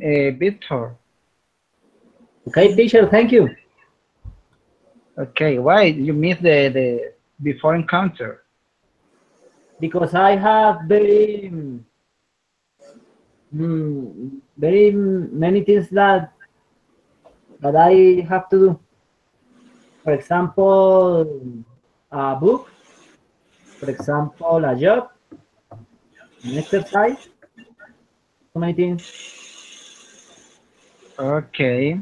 Victor. Okay, teacher, thank you. Okay, why you missed the before encounter? Because I have very many things that I have to do. For example, a book. For example, a job, an exercise. So many things. Okay.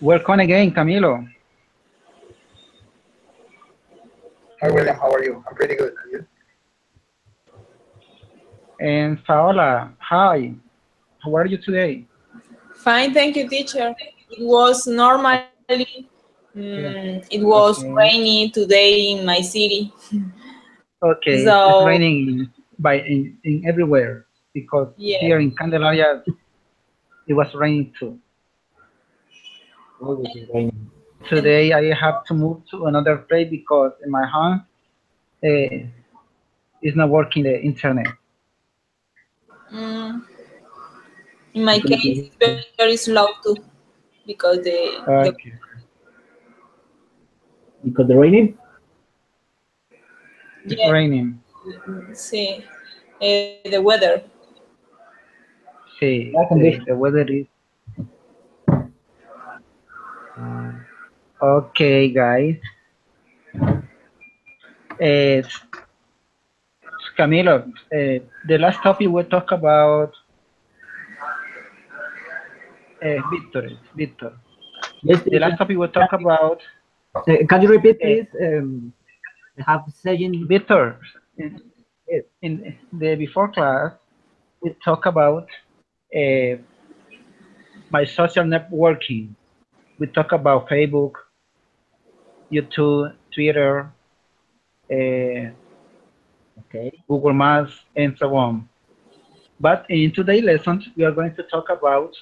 Welcome again, Camilo. Hi, William. How are you? I'm pretty good. And you? And Paola, hi. How are you today? Fine, thank you, teacher. It was normally, it was Okay. rainy today in my city. Okay, it's So, raining in everywhere because yeah. here in Candelaria it was raining too. Always is raining. Today I have to move to another place because in my home uh, is not working the internet. Mm, in my Okay, case, teacher. it's very slow too because the Okay. Because the raining. It's yeah, raining. see, the weather. See, Air condition. the weather is okay, guys. Uh, Camilo, the last topic we talk about Victor. Yes, The teacher. last topic we talk about Can you repeat, uh, please? I have saying. Victor. In the before class, we talk about uh, my social networking. We talk about Facebook, YouTube, Twitter, uh, Okay. Google Maps, and so on. But in today's lesson, we are going to talk about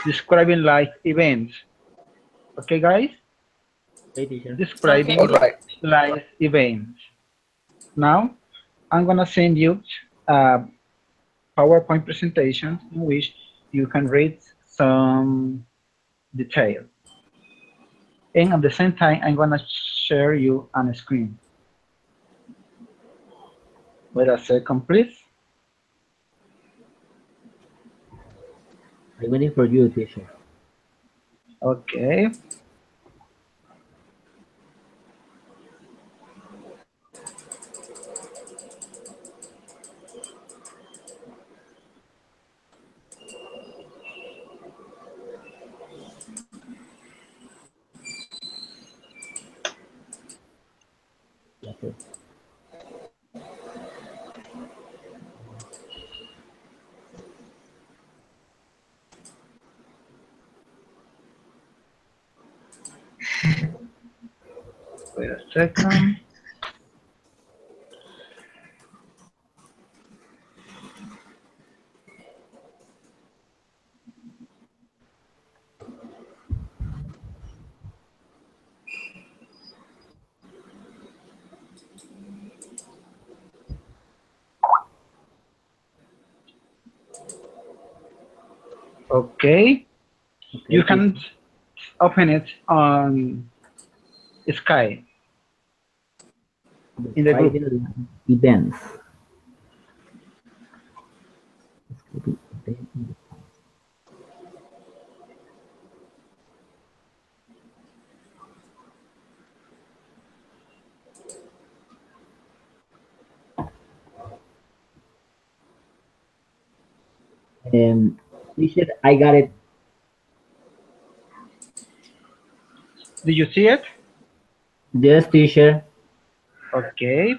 describing live events. Okay, guys? Okay, teacher. Okay. All Describing right. live events. Now, I'm going to send you a PowerPoint presentation in which you can read some details. And at the same time, I'm going to share you on a screen. Wait a second, please. I'm waiting for you, teacher. Okay. Okay. Wait a second. Okay. Okay, You teacher. can open it on Skype in the group. Describing events. Teacher, I got it. Do you see it? Yes, teacher. Okay.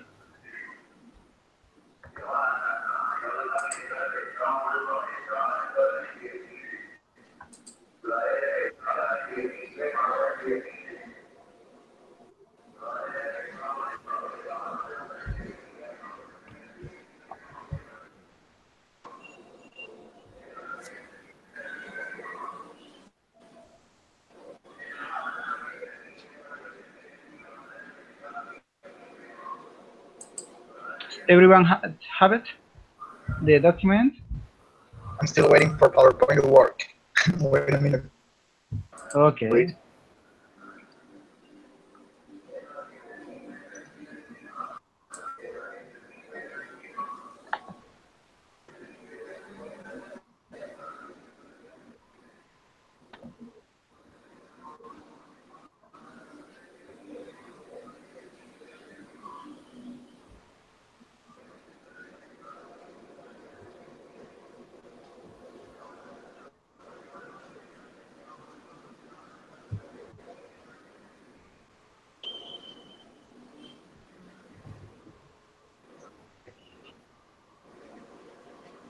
Everyone have it? The document? I'm still waiting for PowerPoint to work. Wait a minute. Okay. Wait.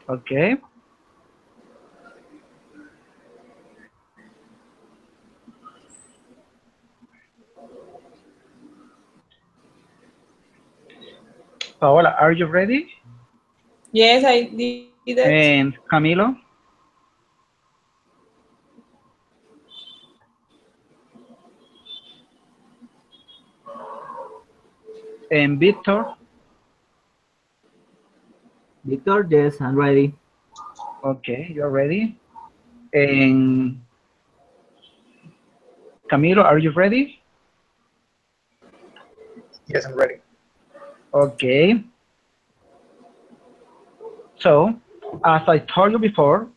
Okay. Paola, are you ready? Yes, I did it. And Camilo? And Victor? Victor, yes, I'm ready. Okay, you're ready. And Camilo, are you ready? Yes, I'm ready. Okay. So, as I told you before,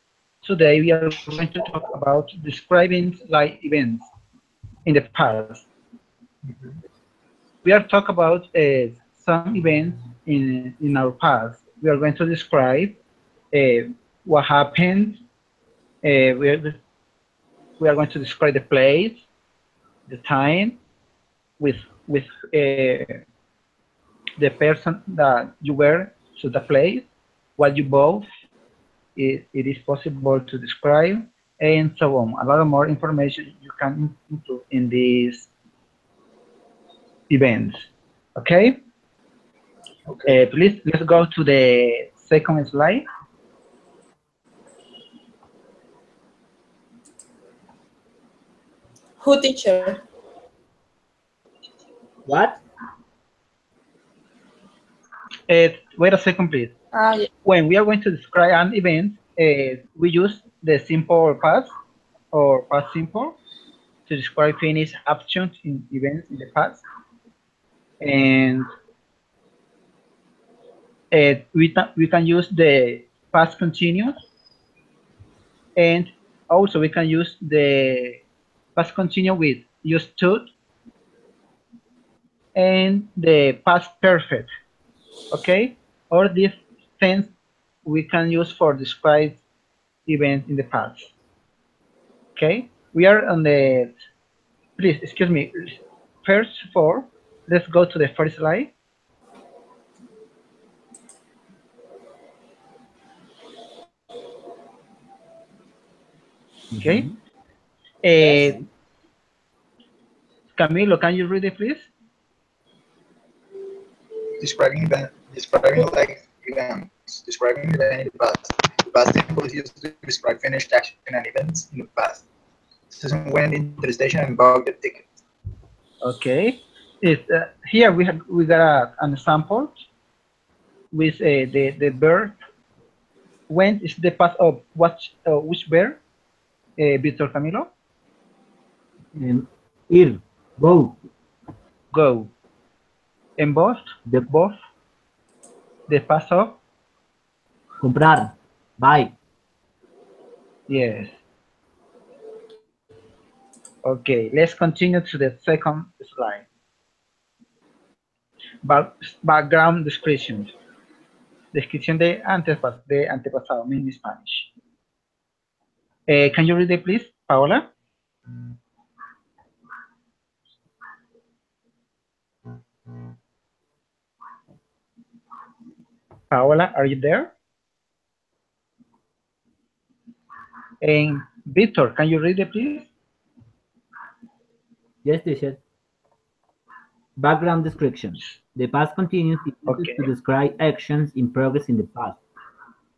today we are going to talk about describing live events in the past. We are talking about some events in our past. We are going to describe what happened. We are going to describe the place, the time, with with the person that you were to the place, what you bought. It is possible to describe, and so on. A lot of more information you can include in these events. Okay. Okay. Please let's go to the second slide. Who teacher? What? Wait a second, please. Yeah. When we are going to describe an event, we use the simple past or past simple to describe finished actions in events in the past. And we can use the past continuous, and also we can use the past continuous with used to and the past perfect. Okay, all these things we can use for describe events in the past. Okay, we are on the, please excuse me, first of all, let's go to the first slide. Okay. Mhm. Uh, Yes. Camilo, can you read it, please? Describing like events. Describing event in the past. The past simple is used to describe finished action and events in the past. Susan went into the station and bought the ticket. Okay. Here we got an example with the verb. When is the past of what? Which verb? Victor Camilo? Ir, go, Go. And the both the past of. comprar, buy, Yes. Okay. Let's continue to the second slide. Background description. Descripción de antepasado, mean Spanish. Can you read it, please, Paola? Paola, are you there? And Victor, can you read it, please? yes, teacher. Background description. The past continuous is used to Okay. describe actions in progress in the past.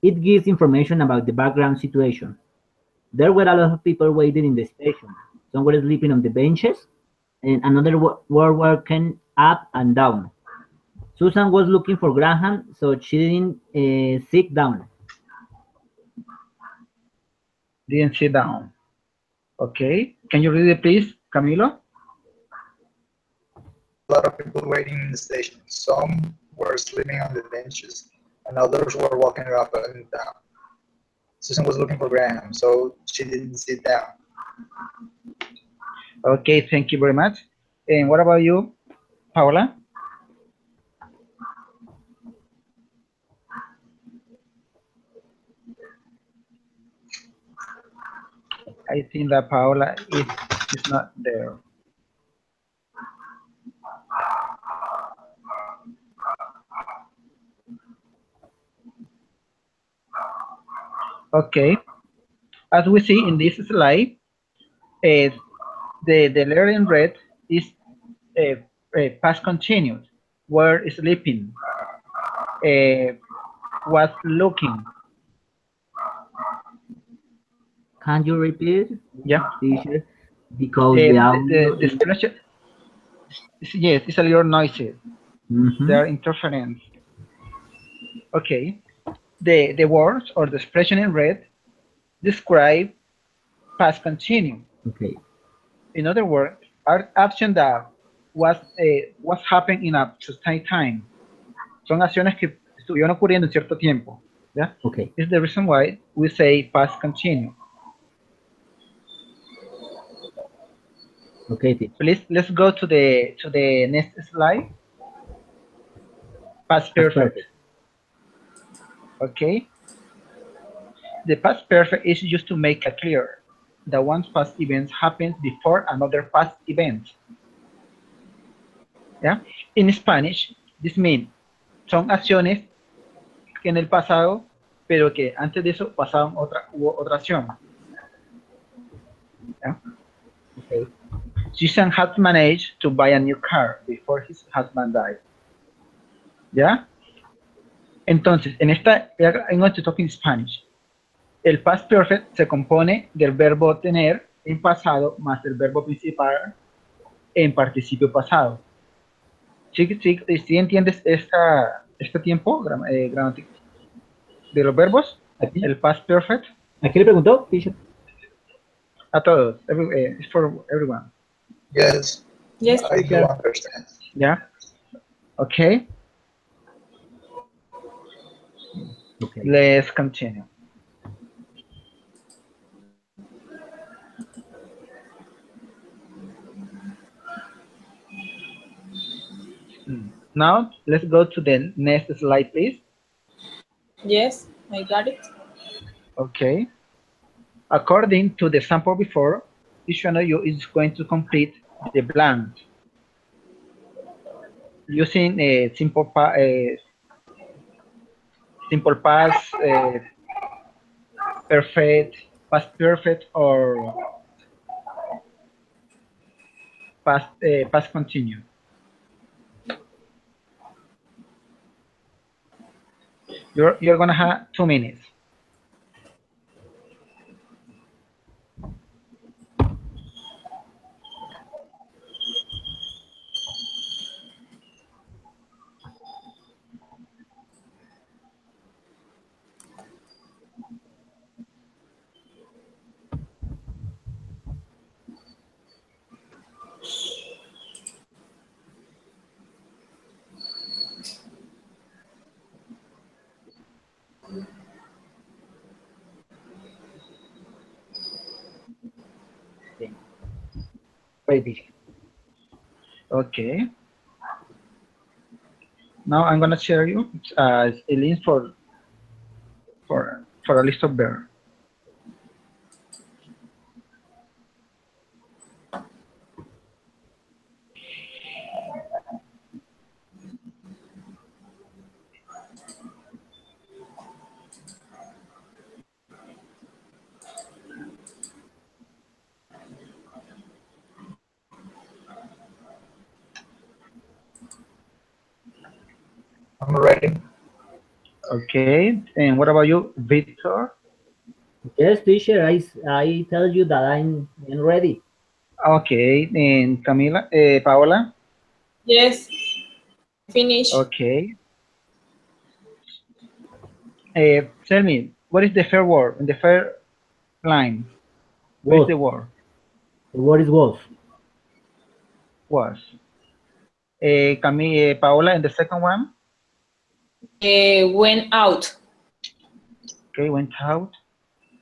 It gives information about the background situation. There were a lot of people waiting in the station. Some were sleeping on the benches, and another were walking up and down. Susan was looking for Graham, so she didn't sit down. didn't sit down. Okay, can you read it, please, Camilo? There were a lot of people waiting in the station. Some were sleeping on the benches, and others were walking up and down. Susan was looking for Graham, so she didn't sit down. Okay, thank you very much. And what about you, Paula? I think that Paula is not there. Okay, as we see in this slide, uh, the letter in red is past continuous, were sleeping, uh, was looking. Can you repeat, Yeah, teacher? Because the audio the is. expression, yes, it's a little noisy. Mhm. There are interference. Okay, the words or the expression in red describe past continuous. Okay. In other words, are action that was happening in a certain time. Son acciones que estuvieron ocurriendo en cierto tiempo. Yeah, Okay. is the reason why we say past continuous. Okay, teacher. Please, let's go to the next slide. Past That's perfect. perfect. Okay. The past perfect is used to make it clear that one's past events happens before another past event. Yeah. In Spanish, this means son acciones que en el pasado, pero que antes de eso pasaron otra acción. Yeah. Okay. Susan had managed to buy a new car before his husband died. ¿Ya? Entonces, I'm going to talk in Spanish. El past perfect se compone del verbo tener en pasado más el verbo principal en participio pasado. ¿Sí entiendes este tiempo gramático de los verbos? Aquí, El past perfect. aquí le preguntó, teacher. A todos. It's for everyone. Yes, Yes, I do teacher. understand. Yeah. Okay. Okay. Let's continue. Now, let's go to the next slide, please. yes, I got it. Okay. According to the sample before, each one of you is going to complete the blank using a simple past, perfect, past perfect, or past continuous. You're gonna have 2 minutes. Okay. Right, teacher. Okay. Now I'm gonna share you a link for a list of verbs. I'm ready. Okay. And what about you, Victor? Yes, teacher. I tell you that I'm ready. Okay. And Camila, Paola? Yes, I finished. Okay. Tell me, what is the fair word? In the fair line. What is Was. the word? The word is was. Was. Paola, and the second one? Went out. Okay, went out.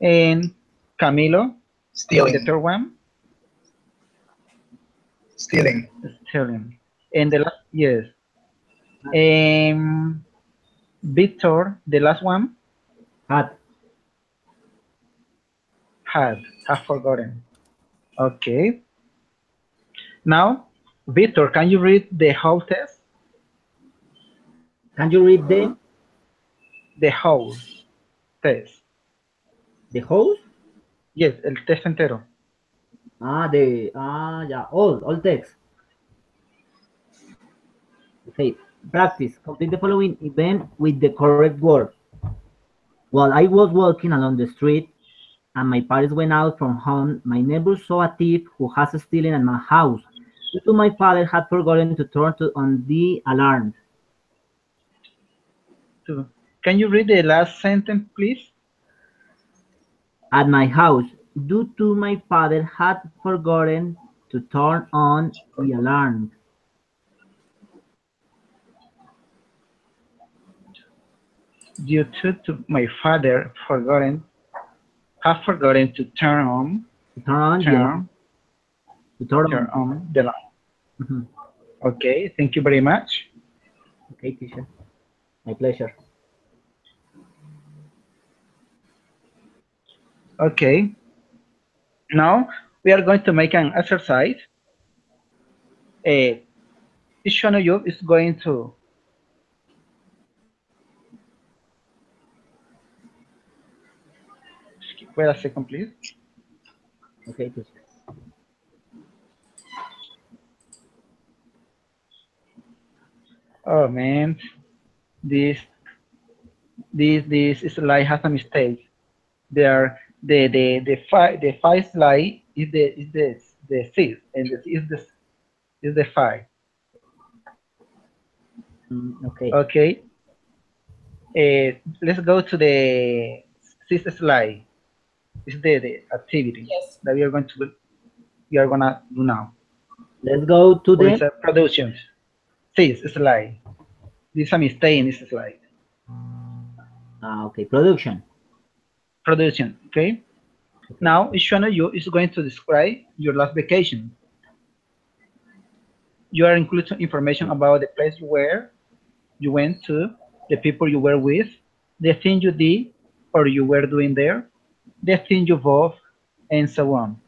And Camilo, Stealing. the third one? Stealing. Stealing. And the last, yes. Victor, the last one? Had. Have forgotten. Okay. Now, Victor, can you read the whole test? Can you read the The whole test. host? Yes, el test entero. Yeah, all text. Okay, practice. Complete the following event with the correct word. While I was walking along the street and my parents went out from home, my neighbor saw a thief who has stolen at my house. Due to my father had forgotten to on the alarm. Can you read the last sentence, please? At my house, due to my father had forgotten to turn on the alarm. Due to my father have forgotten to turn on To turn on the alarm. turn To turn turn on. on the light. Mhm. Okay, thank you very much. Okay, teacher. My pleasure. Okay, now we are going to make an exercise. Each one of you is going to wait a second, please. Okay, teacher. Oh man, this this slide has a mistake. There, the five slide is the fifth, and this is the five. Okay. Okay, let's go to the sixth slide. It's the activity Yes. that we are gonna do now. Let's go to Or it's the a production. Sixth slide. This is a mistake in this slide. okay, production. Production. Okay. Okay. Now each one of you is going to describe your last vacation. You are including information about the place you went to, the people you were with, the thing you did or you were doing there, the thing you bought, and so on.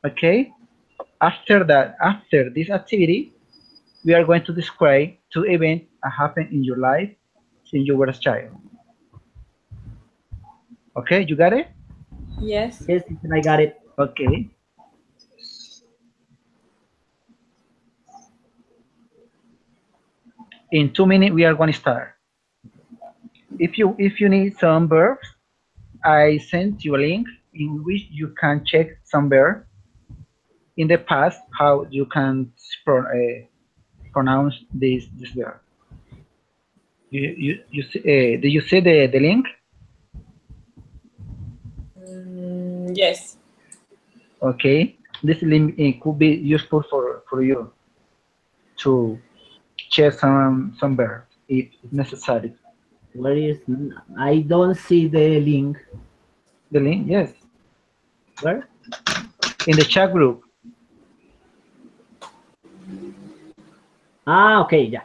Okay? After this activity, we are going to describe two events that happened in your life since you were a child. Okay, you got it? Yes. Yes, teacher, I got it. Okay. In 2 minutes, we are going to start. If you need some verbs, I sent you a link in which you can check some verbs in the past how you can pronounce this verb. Did you see the link? Yes. Okay, this link could be useful for you to check some verbs if necessary. Where is I don't see the link. The link, yes, Where? in the chat group. Okay, yeah.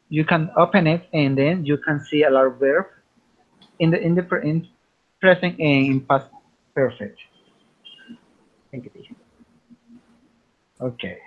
You can open it and then you can see a lot of verbs in present and in past perfect. Thank you, teacher. Okay.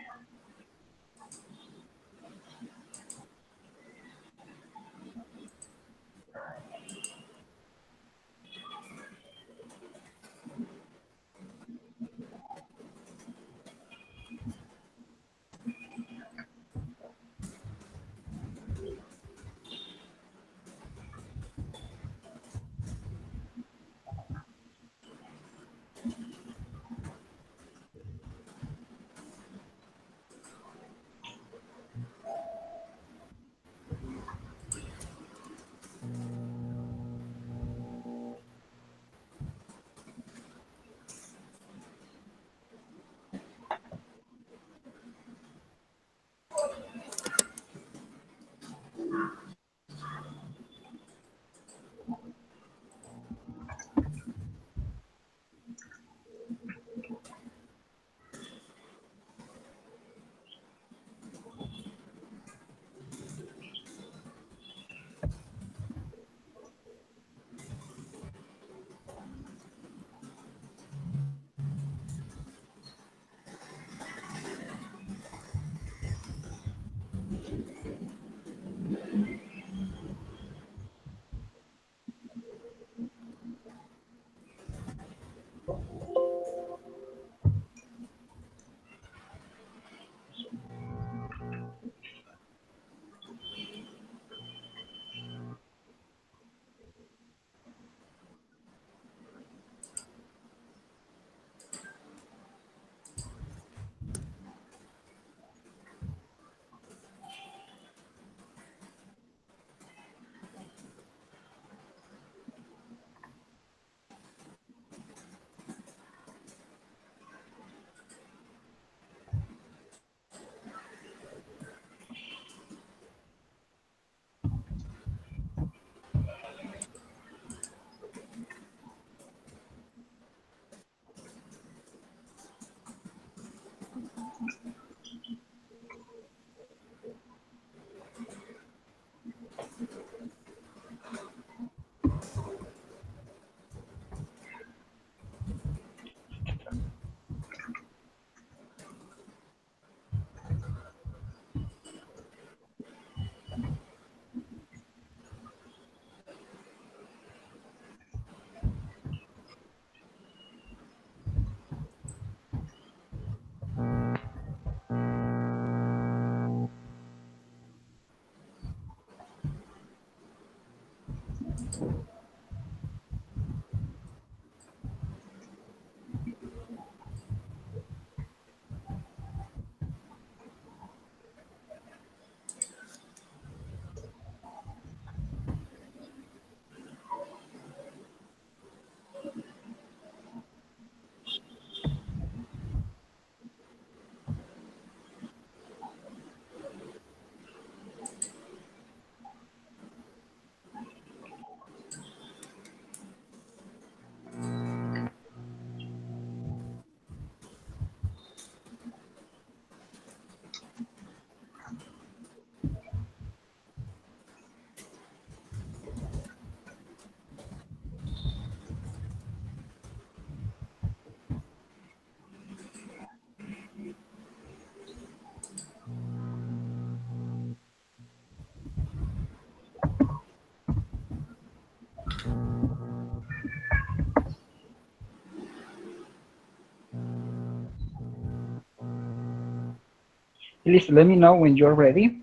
Please let me know when you're ready.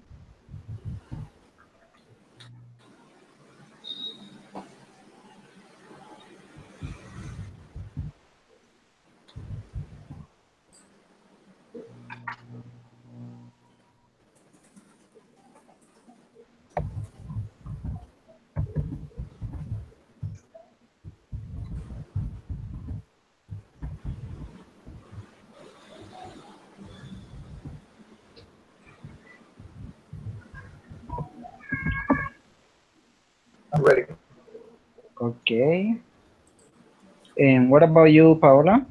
I'm ready. Okay. And what about you, Paola?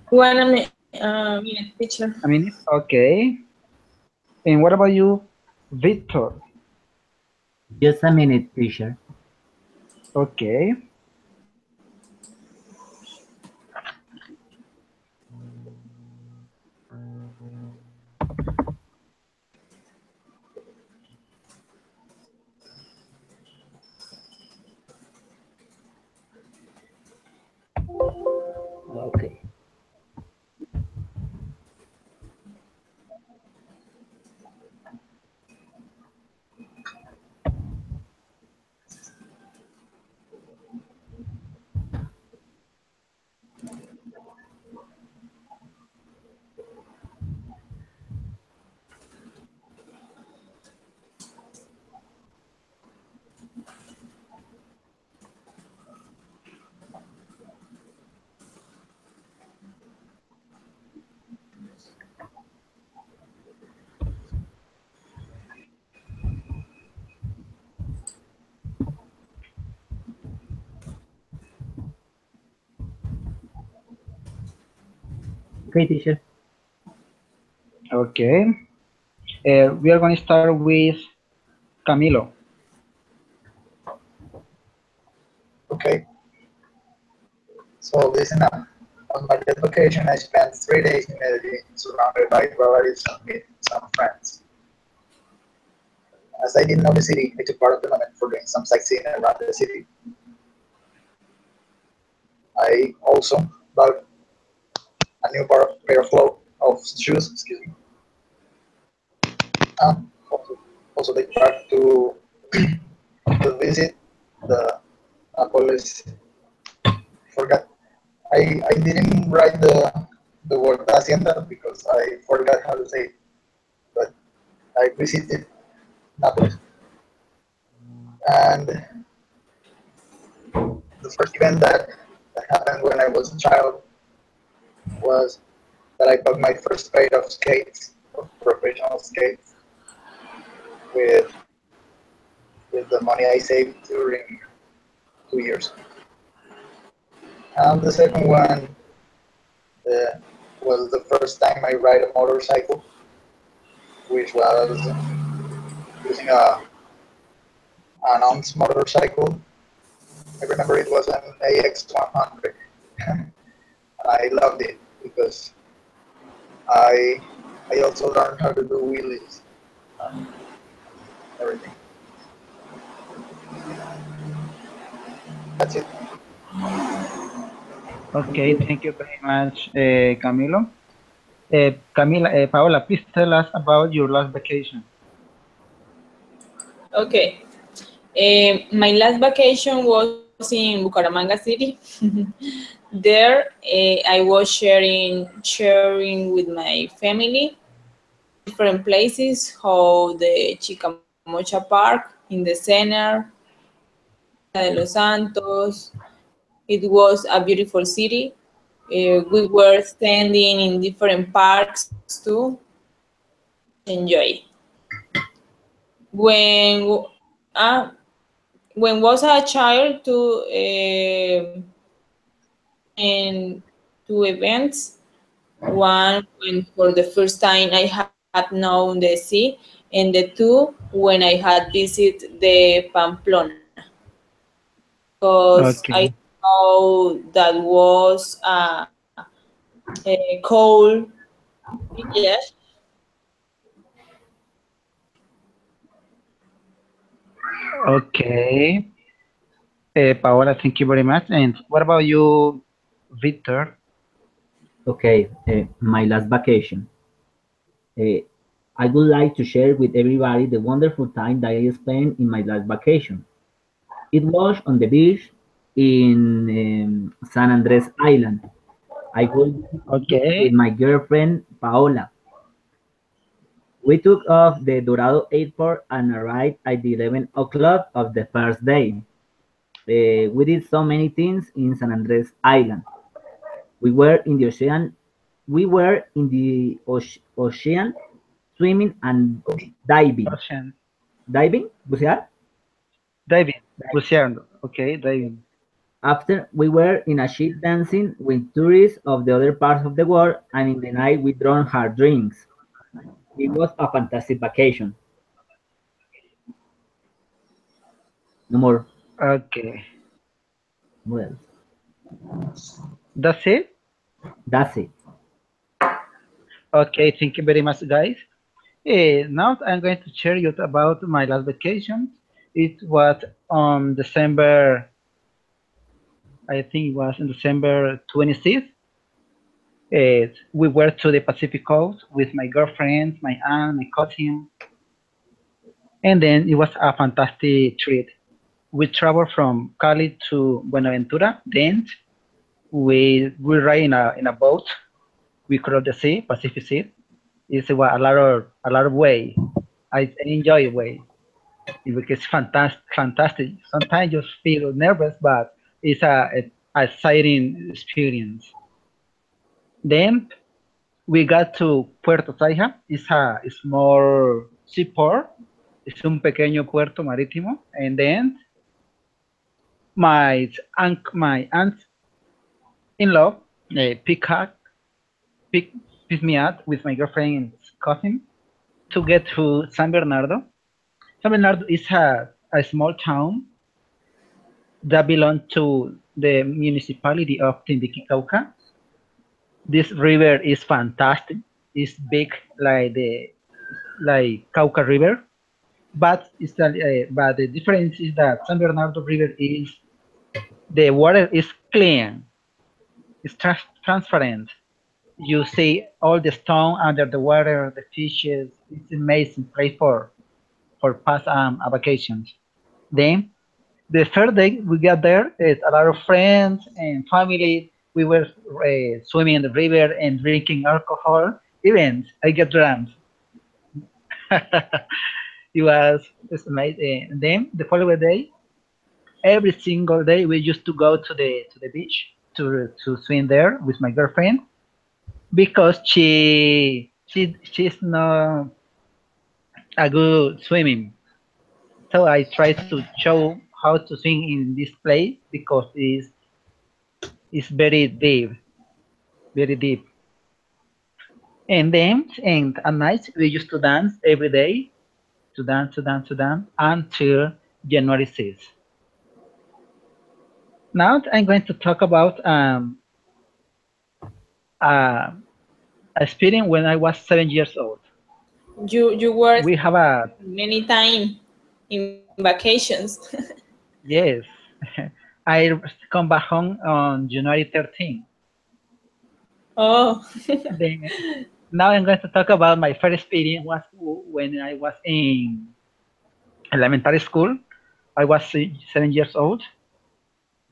1 minute, teacher. I mean, okay. And what about you, Victor? Just a minute, teacher. Okay. Okay. Okay, teacher. Okay. We are going to start with Camilo. Okay. So listen up. On my last vacation, I spent 3 days in Medellin, surrounded by relatives and meeting some friends. As I didn't know the city, I took part of the moment for doing some sightseeing around the city. I also bought a new pair of shoes, excuse me, and also take part to visit the Napolis. Forgot I didn't write the word hacienda because I forgot how to say it, but I visited Napolis. And the first event that happened when I was a child was that I bought my first pair of skates, of professional skates, with with the money I saved during 2 years. And the second one uh, was the first time I ride a motorcycle, which was using an ounce motorcycle. I remember it was an AX 100. I loved it because I I also learned how to do wheelies and everything. That's it. Okay, thank you very much, Camilo. Paola, please tell us about your last vacation. Okay. My last vacation was in Bucaramanga City. There, I was sharing with my family different places, how the Chicamocha Park in the center, de los Santos. It was a beautiful city. We were standing in different parks too. Enjoy. When uh, when was a child to and two events. One when for the first time I had known the sea, and the two when I had visited the Pamplona, because I Okay. know that was a cold. Yes. Okay. Paola, thank you very much. And what about you, Victor? Okay, my last vacation. I would like to share with everybody the wonderful time that I spent in my last vacation. It was on the beach in San Andres Island. I was with Okay. my girlfriend Paola. We took off the Dorado airport and arrived at the 11 o'clock of the first day. We did so many things in San Andres Island. We were in the ocean. We were in the ocean, swimming and diving. Ocean. Diving, bucear. Diving. Buceando. Okay, diving. After we were in a ship dancing with tourists of the other parts of the world, and in the night we drank hard drinks. It was a fantastic vacation. No more. Okay. Well, That's it? that's it. Okay, thank you very much, guys. Now I'm going to share you about my last vacation. It was on December, I think it was in December 26th. We were to the Pacific Coast with my girlfriend, my aunt, my cousin, and then it was a fantastic trip. We traveled from Cali to Buenaventura. Then we ride in a boat. We crossed the sea, Pacific Sea. It's a lot of way. I enjoy way. It's fantastic. Fantastic. Sometimes you feel nervous, but it's a exciting experience. Then we got to Puerto Saija. It's a small seaport. Es un pequeño puerto marítimo. And then my aunt-in-law pick up, pick, pick me up with my girlfriend's cousin to get to San Bernardo. San Bernardo is a small town that belongs to the municipality of Timbiquicauca. This river is fantastic. It's big like the Cauca River, but the difference is that San Bernardo River is the water is clean. It's transparent. You see all the stone under the water, the fishes. It's amazing place for past vacations. Then the third day we got there, a lot of friends and family. We were swimming in the river and drinking alcohol. Even I get drunk. It's amazing. And then the following day, every single day, we used to go to the beach to swim there with my girlfriend because she's not a good swimming. So I try to show how to swim in this place because it's very deep, very deep. And then and at night we used to dance every day, to dance until January 6th. Now I'm going to talk about uh, experience when I was 7 years old. You were We have a many time in vacations. yes. I come back home on January 13th. Oh. Then now I'm going to talk about my first experience was when I was in elementary school. I was 7 years old.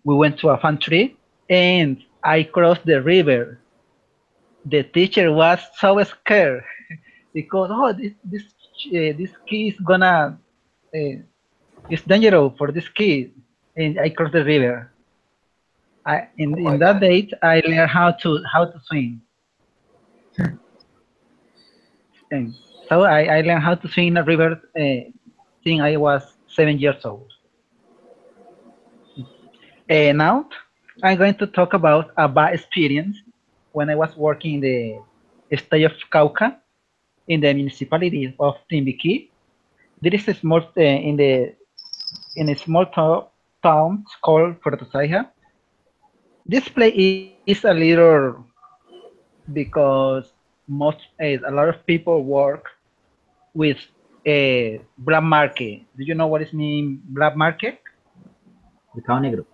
We went to a fun trip and I crossed the river. The teacher was so scared because this kid is gonna it's dangerous for this kid, and I crossed the river. Oh In my that God. date I learned how to swim, and so I learned how to swim in a river since I was 7 years old. Now I'm going to talk about a bad experience when I was working in the state of Cauca in the municipality of Timbiquí. There is a small in a small town called Puerto Saija. This place is a little because a lot of people work with a black market. Do you know what is mean black market? Mercado Negro.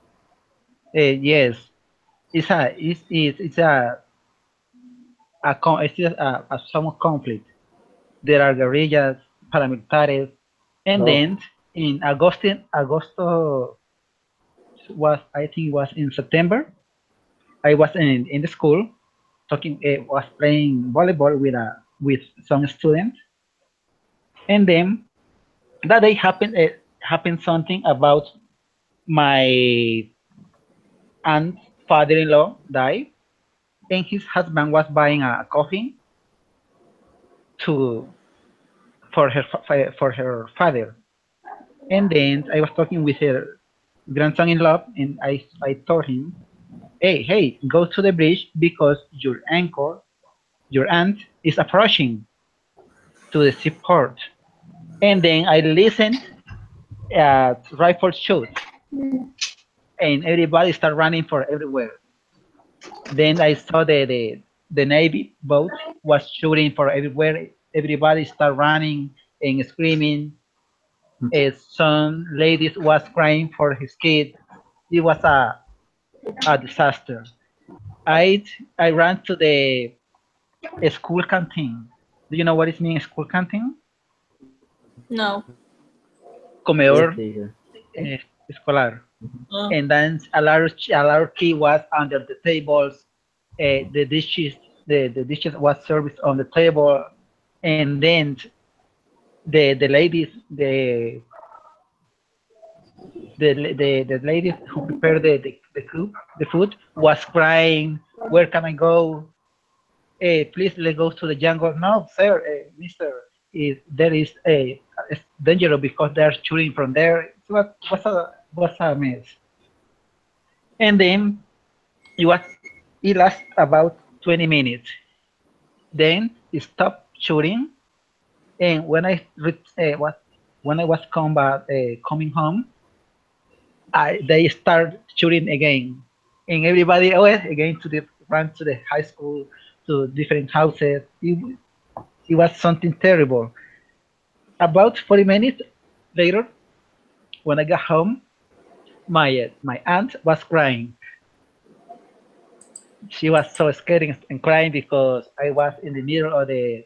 Yes, it's a it's a some conflict. there are guerrillas, paramilitares, and Oh, then in Agosto was I think it was in September. I was in the school talking was playing volleyball with some students, and then that day happened something about my aunt's father-in-law died, and his husband was buying a coffin to for her father. And then I was talking with her grandson-in-law, and I told him, hey, go to the bridge because your aunt is approaching to the seaport. And then I listened at rifle shots, and everybody started running for everywhere. Then I saw the Navy boat was shooting for everywhere. Everybody started running and screaming. Some ladies was crying for his kid. It was a disaster. I I ran to the school canteen. Do you know what it means, school canteen? No. yes, Comedor teacher. escolar. Oh. And then a large key was under the tables. The dishes was served on the table, and then the ladies the ladies who prepared the food was crying. Where can I go? Please let's go to the jungle. No, sir, Mister, there is it's dangerous because they're shooting from there. It was a mess. And then it was it lasted about 20 minutes. Then it stopped shooting, and when I was coming home, they start shooting again, and everybody else again ran to the high school, to different houses. It was something terrible. About 40 minutes later, when I got home, my aunt was crying. She was so scared and crying because I was in the middle of the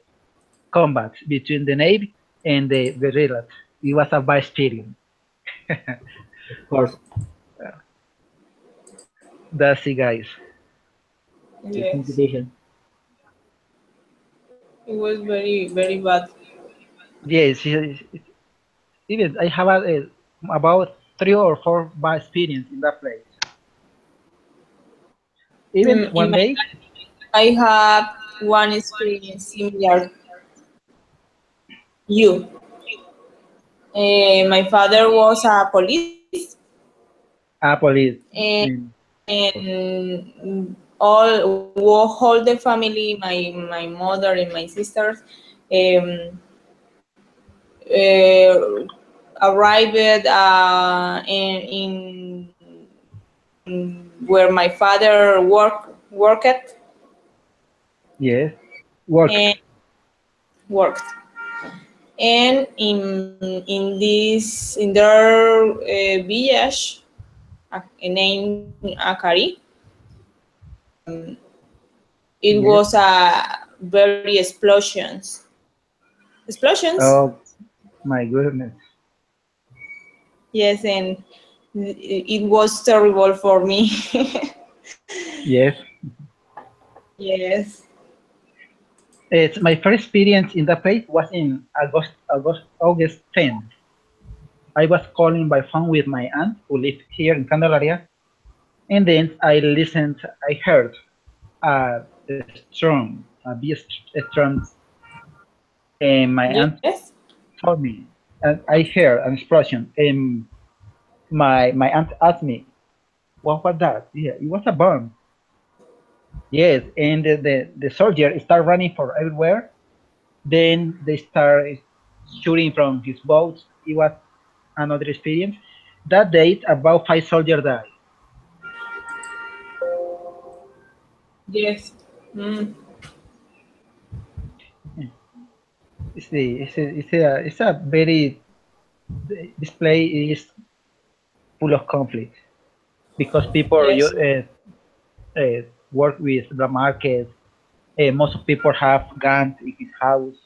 combat between the Navy and the guerrillas. It was a bad experience. Of course. That's it, guys. Okay, thank you, Yes. teacher. It was very, very bad. Yes, even I have about 3 or 4 bad experience in that place. Even In one my day, I have one experience similar you. My father was a police, police. and, And, all the family, my mother and my sisters, um, arrived where my father worked yes, worked. and worked. And in their village, named Akari, it Yes. was a very explosions. Oh my goodness. Yes, and it was terrible for me. Yes. Yes. It's my first experience in that place was in August 10th. I was calling by phone with my aunt who lived here in Candelaria, and then I heard a a big storm, and my aunt Yes. told me, and I heard an explosion, and my aunt asked me, what was that? Yeah, it was a bomb. Yes, and the soldier start running for everywhere. Then they start shooting from his boats. It was another experience. That day, about 5 soldiers died. Yes. Mm. It's a very this play is full of conflict because people Yes. work with the market. Most of people have guns in his house.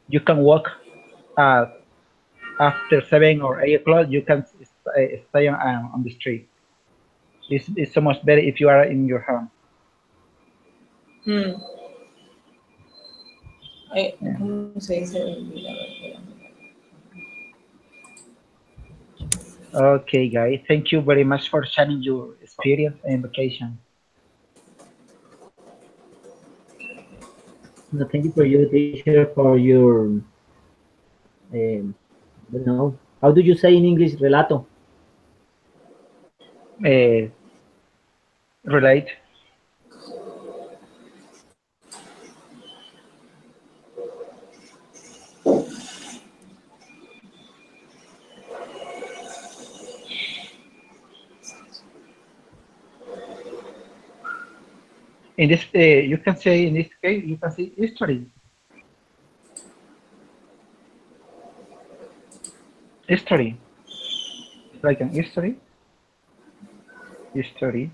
you can walk after 7 or 8 o'clock. You can stay on the street. It's so much better if you are in your home. Hmm. Yeah. ¿Cómo se dice? Okay, guys. Thank you very much for sharing your experience and vacation. No, thank you for you, teacher, for your, I don't know, how do you say in English, relato? Relate. In this, you can say in this case, you can say history. History. It's like an history. History.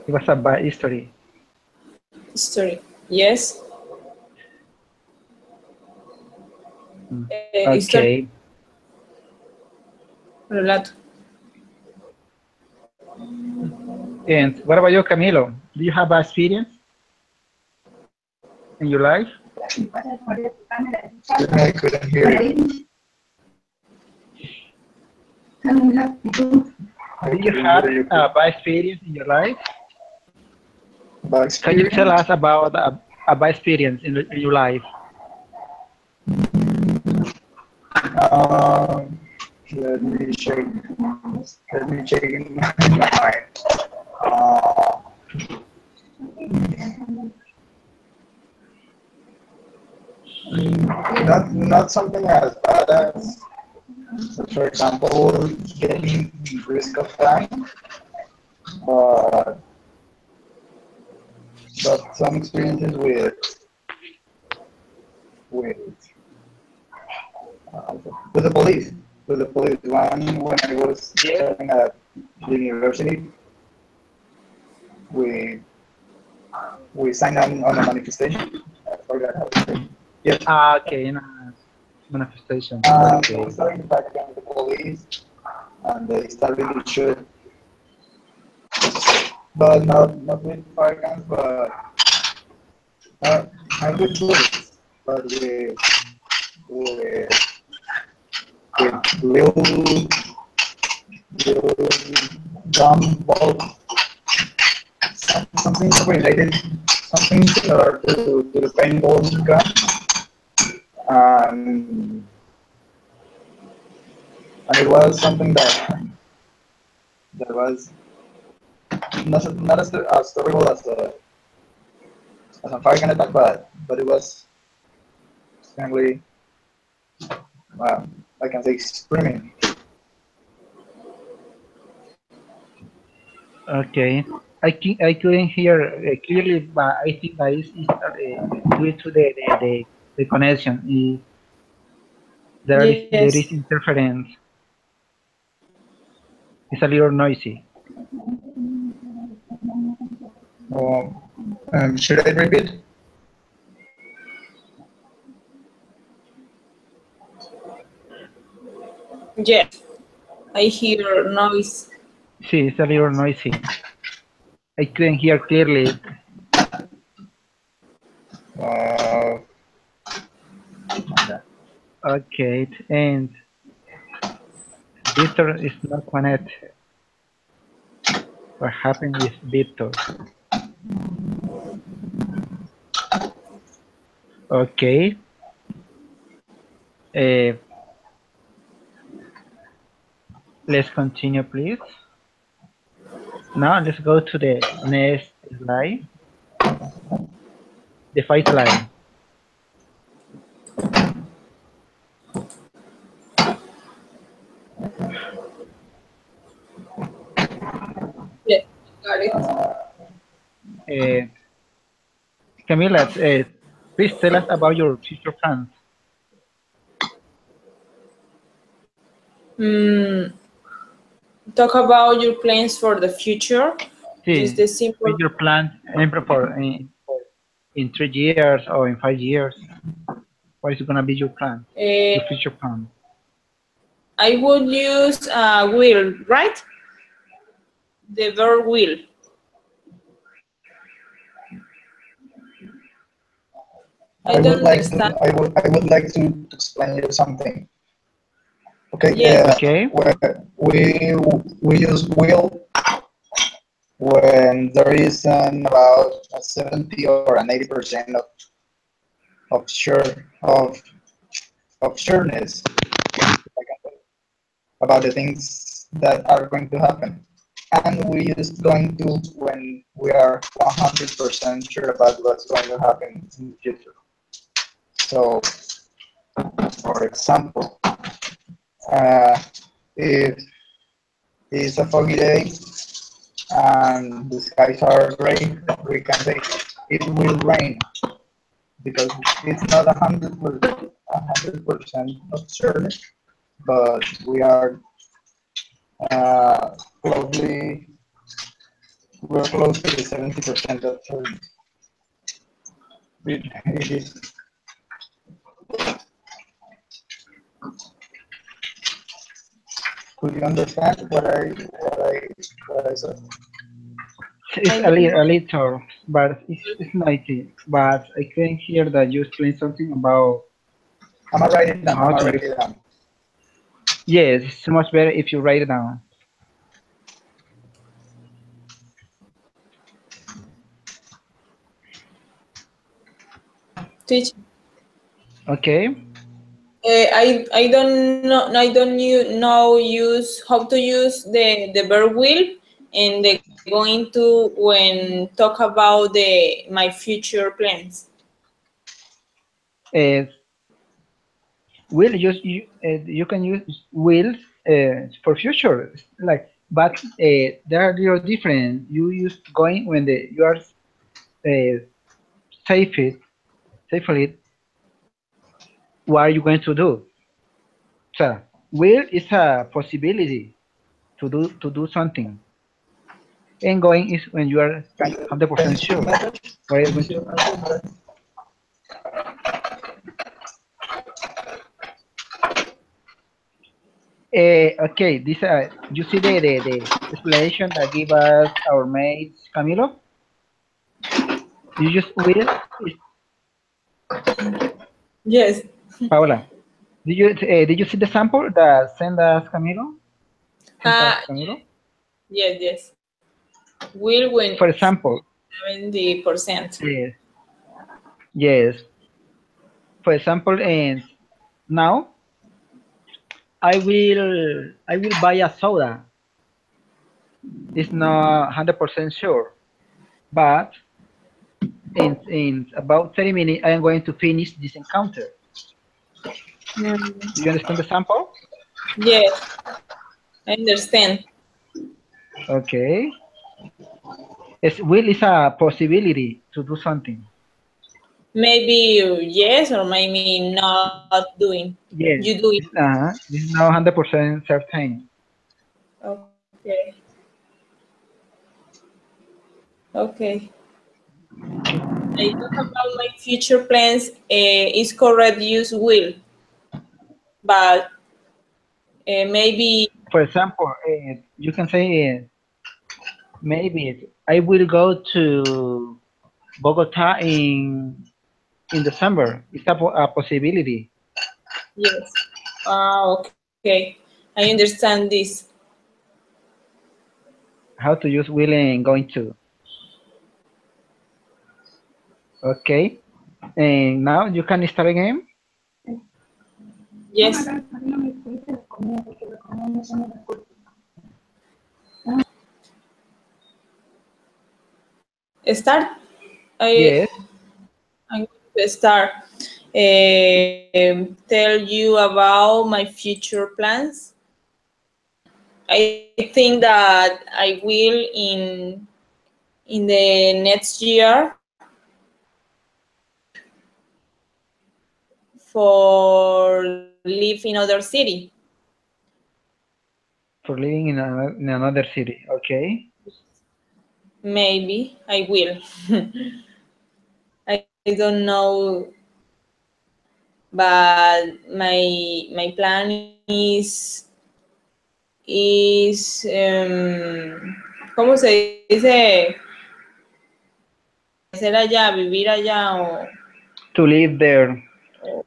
It was a bad history. Story. Yes. History. Okay. Relato. And what about you, Camilo? Do you have experience in your life? I couldn't hear you. Do you have a bad experience in your life? By Can you tell experience? us about a bad experience in your life? Um, let me check. Let me check in my mind. Uh, not something as bad as, for example, getting risk of dying, but some experiences with uh, with the police. With the police, when I was studying at the university, we we signed on a manifestation. I forgot how to say. Yes. Okay, in a manifestation. We Okay. started to fight against the police, and they started to shoot, but not with fire guns, but not with bullets, but with little gun ball, something related, something similar to the paintball gun, and and it was something that was not as terrible as a fire gun attack, but it was extremely, I can say, screaming. Okay. I couldn't hear clearly, but I think that is due to the connection. There is Yes. interference. It's a little noisy. Should I repeat? Yes. I hear noise. See, it's a little noisy. I couldn't hear clearly. Uh, Okay, and Victor is not connected. What happened with Victor? Okay. Uh, let's continue, please. Now let's go to the next slide, the fight line. Yeah. Got it. Uh, Camila, please tell us about your future plans. Mm, talk about your plans for the future. Just See, the simple. with your plans and for in 3 years or in 5 years? What is gonna be your plan, Uh, your future plan? I would use will, right? The verb will. I don't understand. I would like to explain you something. Okay, Yes. Okay. we use will when there is about a 70 or an 80% of sure of sureness about the things that are going to happen. And we use going to when we are 100% sure about what's going to happen in the future. So, for example, if it's a foggy day and the skies are gray, we can say it will rain because it's not 100% of sure, but we are closely we're close to the 70% of children. It is. Could you understand what I said? It's I a don't. little, but it's noisy. But I can hear that you explain something about I'm gonna write it down. I'm how gonna to. write it down. Yes, it's so much better if you write it down. Teach. Okay. I don't know use how to use the verb will and the going to when talk about my future plans. Uh, you can use will for future like, but there are little different. You use going when you are safe it safely. What are you going to do? So will is a possibility to do something, and going is when you are Can you 100% speak sure message? what are Can you you going to speak do. message? Okay, this you see the explanation that give us our mates Camilo. You just will is Yes. Paola. Did you see the sample that sent us Camilo? Sent us Uh, Camilo. yes, yes. Will when For example, 70%. yes, yes. For example, and now I will buy a soda. It's not 100% sure, but in about 30 minutes I am going to finish this encounter. Mm, Do you understand the sample? yes, I understand. Okay. Will is a possibility to do something. Maybe yes or maybe not doing. You Yes. do it. This is not 100% certain. Okay. Okay. I talk about my future plans. Is correct use will, but maybe For example, you can say maybe I will go to Bogota in December. It's a possibility. yes. Okay. I understand this. How to use will and going to. Okay. And now you can start again. Yes. Start. I Yes. I'm going to start. Tell you about my future plans. I think that I will in the next year for live in other city. For living in another city. Okay. Maybe I will. I don't know, but my plan is ¿cómo se dice? Ser allá, vivir allá o To live there.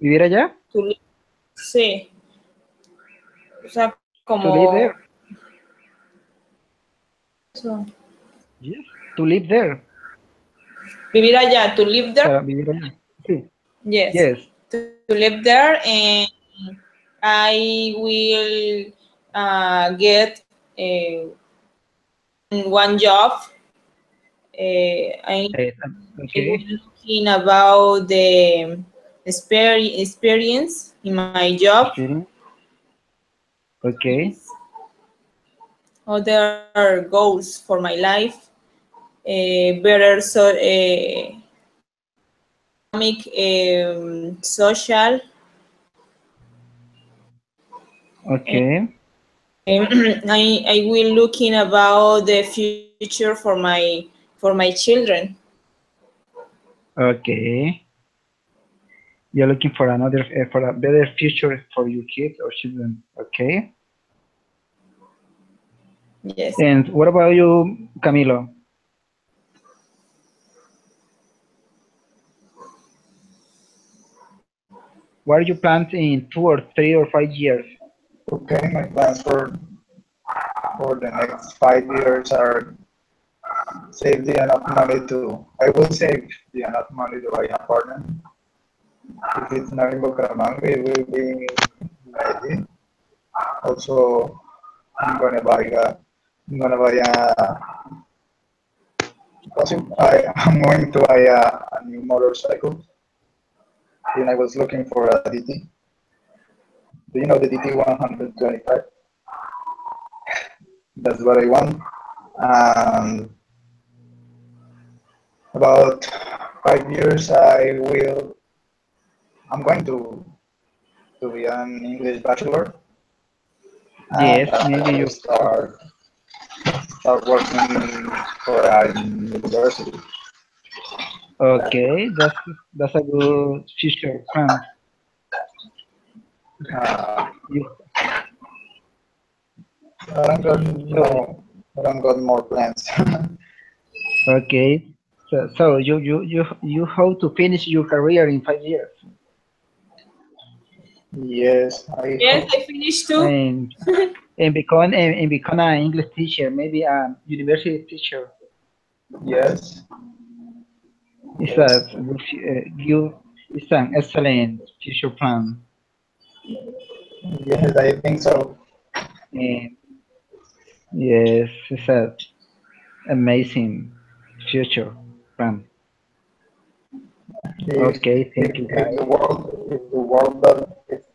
¿Vivir allá? sí. O sea, To live there. como eso. Yes. To live there. Vivir allá, to live there. Para vivir allá. Sí. Yes. Yes. To live there, and I will get one job. I'm Okay. looking about the experience in my job. Experience. Okay. Other goals for my life, better economic, social. Okay. I will looking about the future for my children. Okay. You're looking for another for a better future for your kids or children. Okay. Yes. And what about you, Camilo? What are your plans in 2 or 3 or 5 years? Okay, my plans for the next 5 years are save the enough money to. I will save the enough money to buy an apartment. If it's not in Bucaramanga, it will be in Medellin. Also, I'm gonna buy a. I'm going to buy a new motorcycle. And I was looking for a DT. Do you know the DT 125? That's what I want. And about 5 years, I'm going to be an English bachelor. Yes, And I maybe will you. start working for a university. Okay, that's a good future plan. Uh, You, I don't got, so I don't got more plans. okay, so you hope to finish your career in 5 years, Yes, I Yes, hope. I finished too. and and become an English teacher, maybe a university teacher. Yes, It's a yes, good it's an excellent future plan, yes, I think so. and yes, it's a amazing future plan. If Okay, if, thank you if guys. the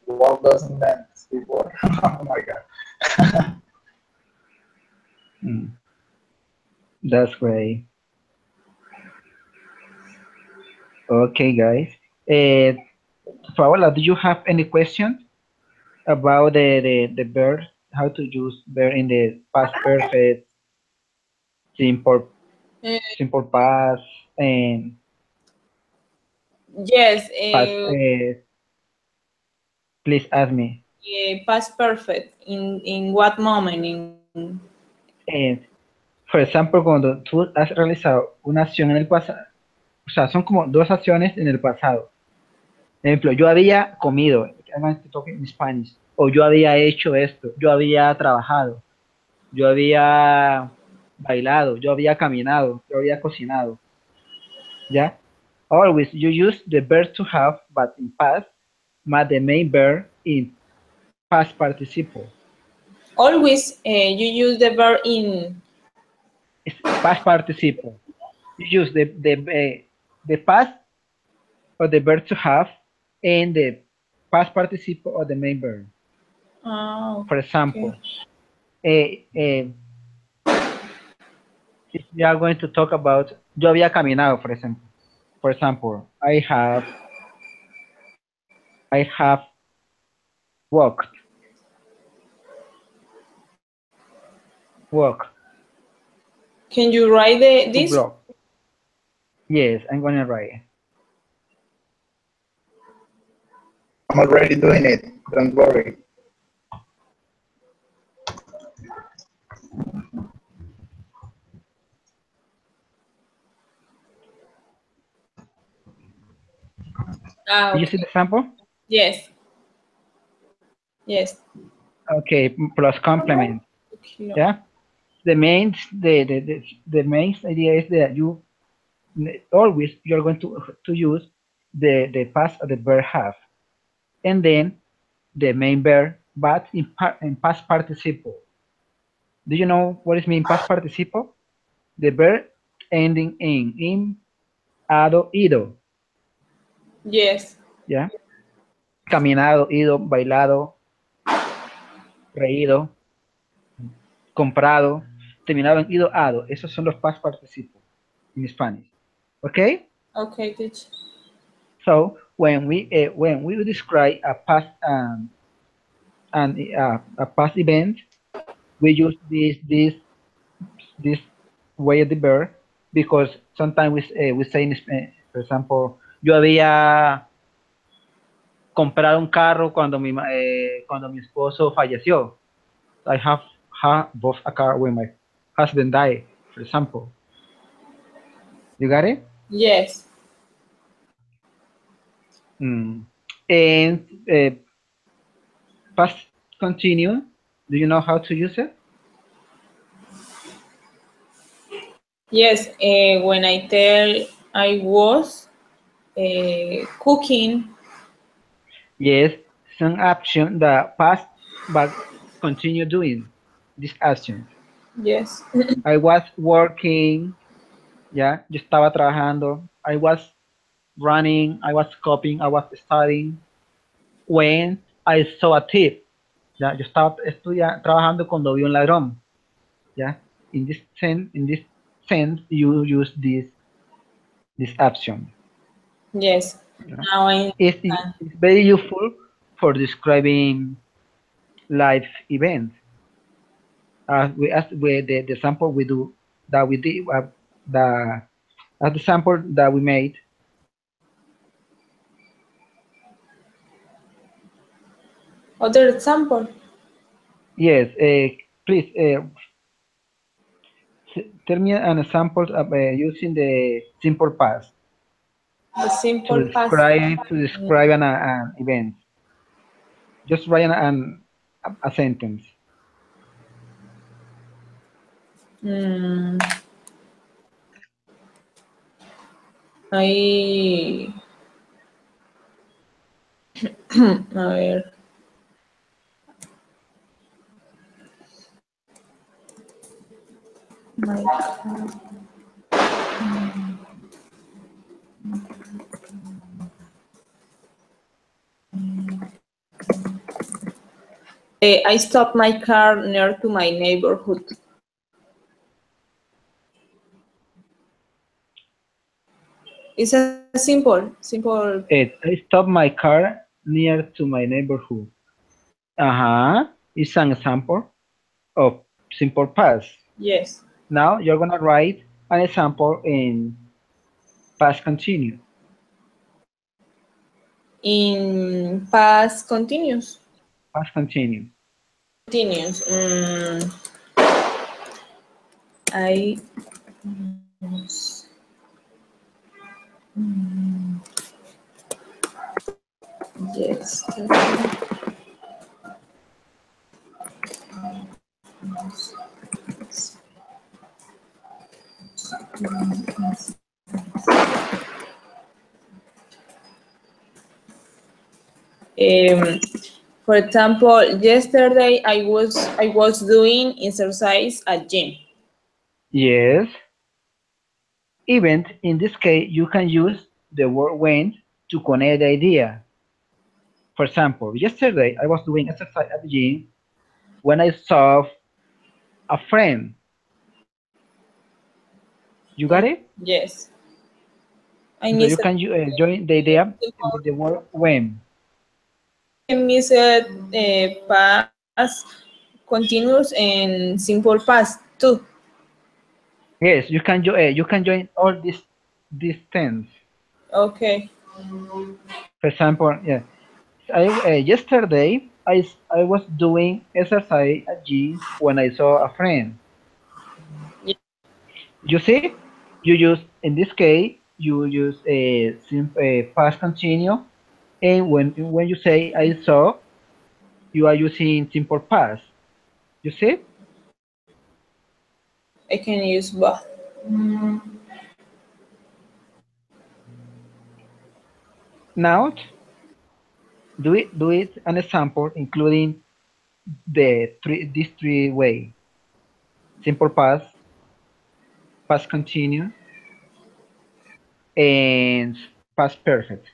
world doesn't end before, oh my God. Mm, that's great. Okay, guys. Uh, Paola, do you have any questions about the verb? How to use verb in the past perfect, simple Uh, simple past, and yes, past? Please ask me. past perfect. In what moment? In And, por ejemplo, cuando tú has realizado una acción en el pasado, o sea, son como dos acciones en el pasado. Por ejemplo, yo había comido, I'm going to talk in Spanish, o yo había hecho esto, yo había trabajado, yo había bailado, yo había caminado, yo había cocinado, ¿ya? Always you use the verb to have, but in past, but the main verb in past participle. always, you use the verb in. It's past participle. You use the past or the verb to have and the past participle of the main verb. For Okay. example, if we are going to talk about yo había caminado, for example. For example, I have walked. Walk. Can you write To this? block. Yes, I'm gonna write. I'm already doing it. Don't worry. Did you see Okay. the sample? Yes. Yes. Okay, plus complement. Okay. Yeah. The main idea is that you always you're going to use the past of the verb have, and then the main verb, but in past participle. Do you know what is mean past participle? The verb ending in ado, ido. Yes. Yeah. Caminado, ido, bailado, reído, comprado, terminado en ido, ado. Esos son los past participles in Spanish. Okay. Okay, teacher. So when we describe a past a past event, we use this way of the verb because sometimes we say, for example, yo había comprado un carro cuando mi esposo falleció. I have bought a car when my husband died, for example. You got it? Yes. Mm. And past continue. Do you know how to use it? Yes. When I tell I was cooking. Yes, some action that past but continue doing this action. Yes. I was working, yeah, yo estaba trabajando. I was running, I was copying, I was studying. When I saw a thief, ya, yo estaba trabajando cuando vi un ladrón, ya. In this sense, you use this action. Yes. Ya. Now I understand. It's very useful for describing life events. As the sample we do that we did the as the sample that we made. Other example. Yes, please tell me an example of using the simple past The to simple past. describe an event. Just write a sentence. Mm, I a ver. My I stopped my car near to my neighborhood. It's a simple. I stopped my car near to my neighborhood. Uh-huh. It's an example of simple past. Yes. Now you're gonna write an example in past continue. In past continuous. Past continue. Continuous. I was, yes. For example, yesterday I was doing exercise at gym. Yes. Event, in this case, you can use the word went to connect the idea. For example, yesterday I was doing exercise at the gym when I saw a friend. You got it? Yes. I So you miss can join the idea with the word when. I miss it past continuous and simple past too. Yes, you can join all these tense. Okay. For example, yeah, Yesterday I was doing exercise at gym when I saw a friend. Yeah. You see, you use in this case you use a past continue, and when you say I saw, you are using simple past. You see? I can use both. Now do it an example including these three way: simple past, past continue, and past perfect.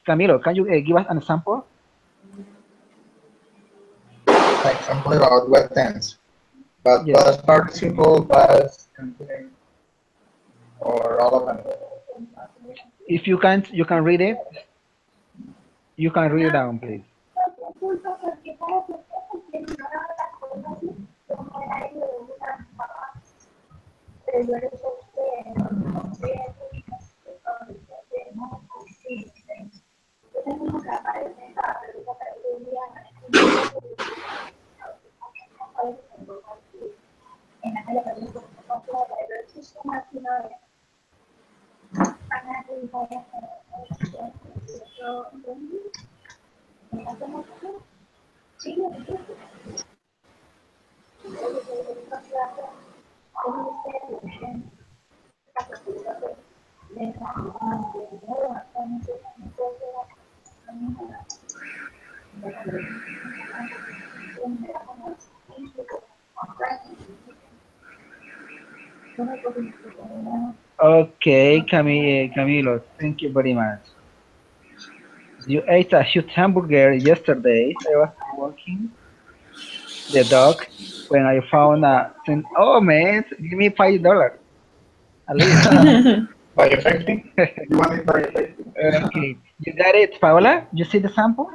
Camilo, can you give us an example? An example about what tense. But Yes. past participle, past continuing, or all of them. If you can't, you can read it. You can read it down, please. Okay, Camilo, thank you very much. You ate a huge hamburger yesterday. I was walking the dog when I found oh man, give me $5 at least. By affecting? You want it by affecting? Okay, you got it, Paola? You see the sample?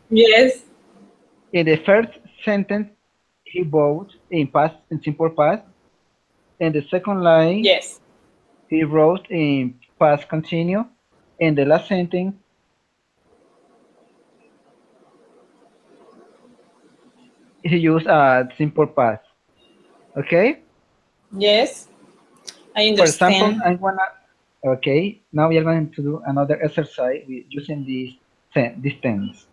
Yes. In the first sentence, he bought in simple past. In the second line, Yes. he wrote in past continue. In the last sentence, he used a simple past. Okay? Yes. I For example, understand. I'm gonna. Okay, now we are going to do another exercise using this tense.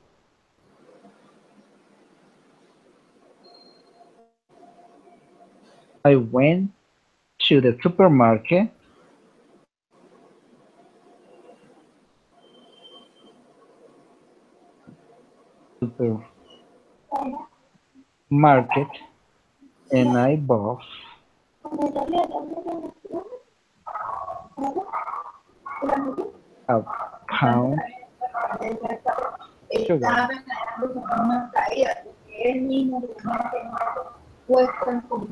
I went to the supermarket. Supermarket, and I bought a pound sugar.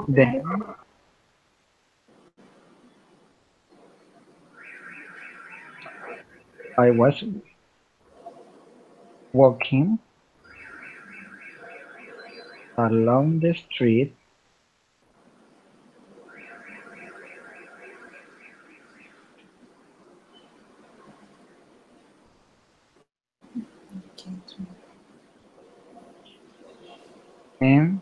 Then I was walking along the street and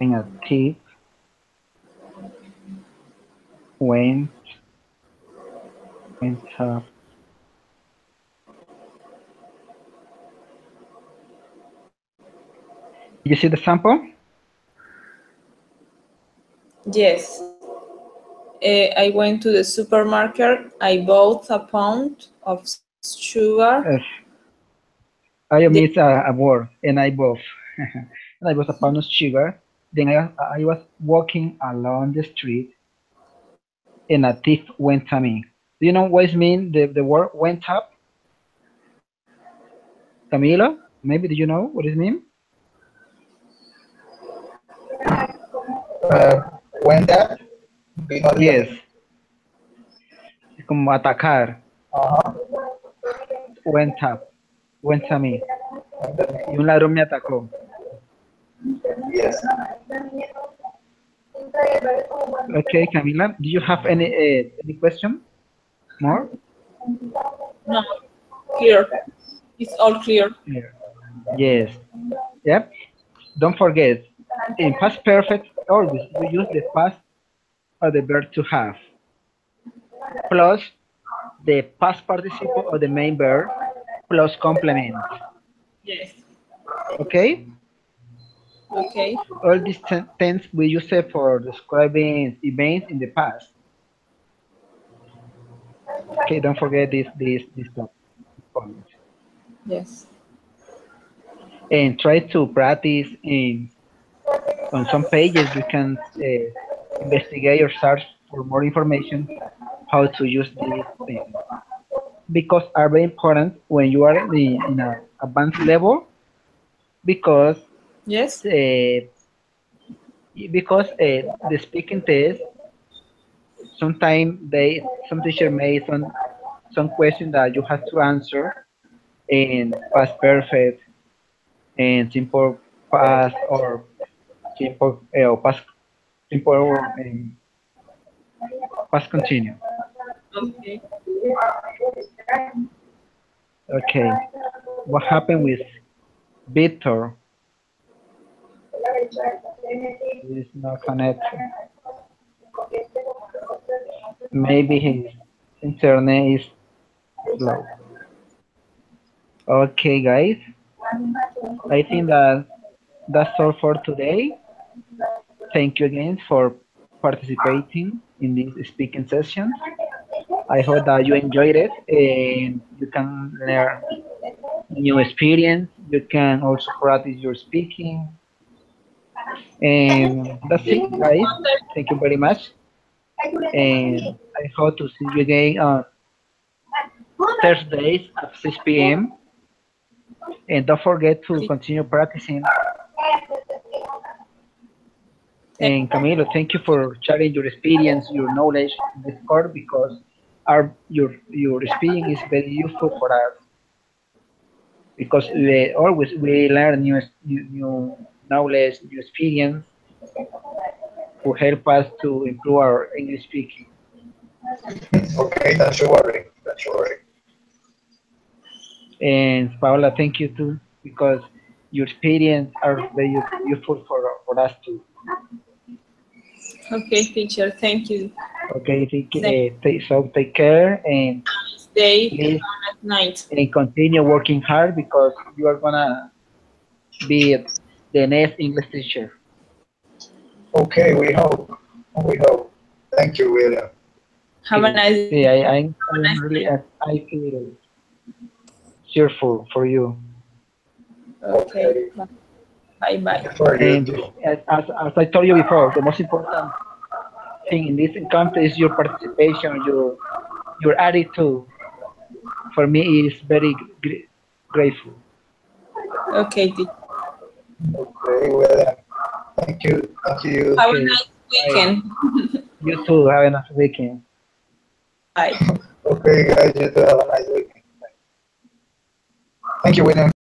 a thief went went up. You see the sample? Yes. I went to the supermarket. I bought a pound of sugar. Yes. I omit a word, and I bought. And I bought a pound of sugar. Then I was walking along the street, and a thief went at me. Do you know what it means? The word went up, Camilo? Maybe do you know what it means? When that, vino Yes, dígame. como atacar. Uh-huh. Went up, went at me. When Y un ladrón me atacó. yes. Okay, Camila, do you have any question more? No, clear. It's all clear. Yeah. Yes. Yep. Don't forget, in past perfect, always we use the past of the verb to have plus the past participle of the main verb plus complement. Yes. Okay? Okay. All these tense we use it for describing events in the past. Okay, don't forget this point. Yes. And try to practice in on some pages you can investigate or search for more information how to use these things because are very important when you are in an advanced level because Yes. uh, the speaking test sometimes some teacher made some question that you have to answer in past perfect and simple past or simple or past simple past continue. Okay. Okay, what happened with Victor? He is not connected. Maybe his internet is slow. Okay, guys, I think that's all for today. Thank you again for participating in this speaking session. I hope that you enjoyed it and you can learn new experience. You can also practice your speaking. And that's it, guys. Thank you very much. And I hope to see you again on Thursdays at 6 p.m. And don't forget to continue practicing. And Camilo, thank you for sharing your experience, your knowledge in this course because your speaking is very useful for us because we learn new knowledge, new experience to help us to improve our English speaking. Okay, don't you worry. Don't you worry. And Paola, thank you too because your experience are very useful for us too. Okay, teacher. Thank you. Okay, take care and Stay please at night. and continue working hard because you are gonna be the next English teacher. Okay, we hope. We hope. Thank you, William. Have a nice Yeah, have a I'm nice really day. I feel cheerful for you. Okay. Okay. Bye bye. For you And too. as I told you before, the most important thing in this encounter is your participation, your attitude. For me, is very grateful. Okay, teacher. Okay, William. Thank you. Thank you. Have a Okay, nice bye. weekend. You too. Have a nice weekend. Bye. Okay, guys, you too have a nice weekend. Thank you, William.